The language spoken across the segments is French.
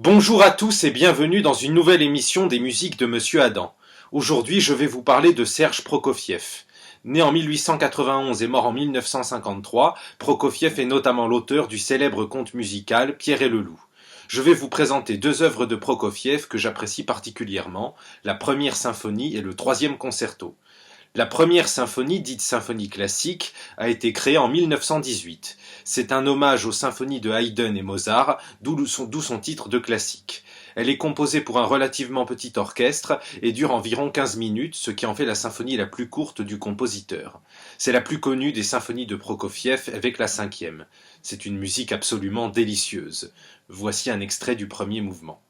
Bonjour à tous et bienvenue dans une nouvelle émission des musiques de Monsieur Adam. Aujourd'hui, je vais vous parler de Serge Prokofiev. Né en 1891 et mort en 1953, Prokofiev est notamment l'auteur du célèbre conte musical Pierre et le loup. Je vais vous présenter deux œuvres de Prokofiev que j'apprécie particulièrement, la première symphonie et le troisième concerto. La première symphonie, dite symphonie classique, a été créée en 1918. C'est un hommage aux symphonies de Haydn et Mozart, d'où son titre de classique. Elle est composée pour un relativement petit orchestre et dure environ 15 minutes, ce qui en fait la symphonie la plus courte du compositeur. C'est la plus connue des symphonies de Prokofiev avec la cinquième. C'est une musique absolument délicieuse. Voici un extrait du premier mouvement.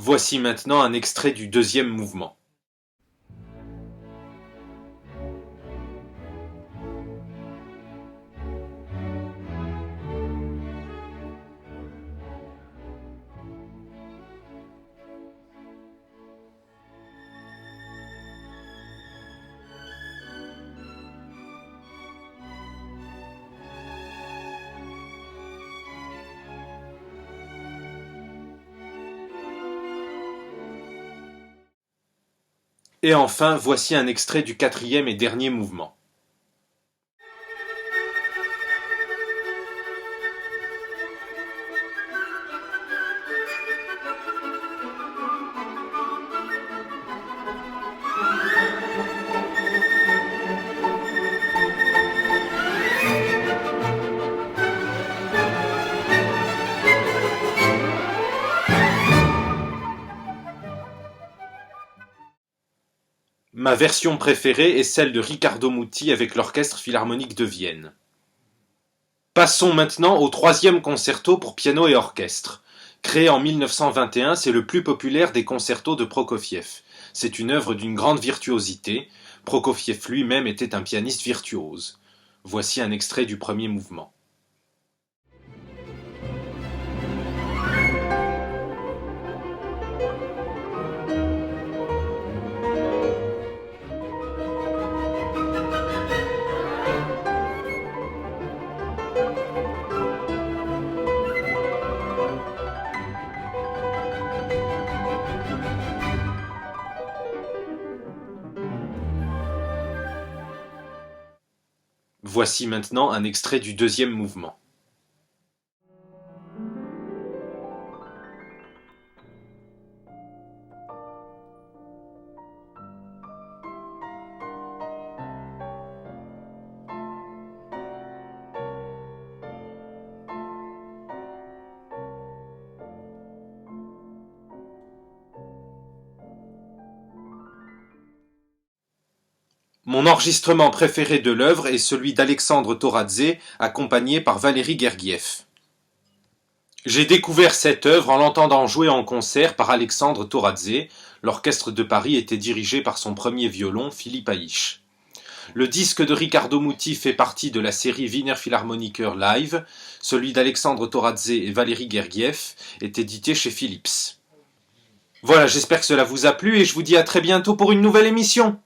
Voici maintenant un extrait du deuxième mouvement. Et enfin, voici un extrait du quatrième et dernier mouvement. Ma version préférée est celle de Riccardo Muti avec l'Orchestre Philharmonique de Vienne. Passons maintenant au troisième concerto pour piano et orchestre. Créé en 1921, c'est le plus populaire des concertos de Prokofiev. C'est une œuvre d'une grande virtuosité. Prokofiev lui-même était un pianiste virtuose. Voici un extrait du premier mouvement. Voici maintenant un extrait du deuxième mouvement. Mon enregistrement préféré de l'œuvre est celui d'Alexandre Toradze, accompagné par Valéry Gergiev. J'ai découvert cette œuvre en l'entendant jouer en concert par Alexandre Toradze. L'orchestre de Paris était dirigé par son premier violon, Philippe Haïch. Le disque de Riccardo Muti fait partie de la série Wiener Philharmoniker Live. Celui d'Alexandre Toradze et Valéry Gergiev est édité chez Philips. Voilà, j'espère que cela vous a plu et je vous dis à très bientôt pour une nouvelle émission.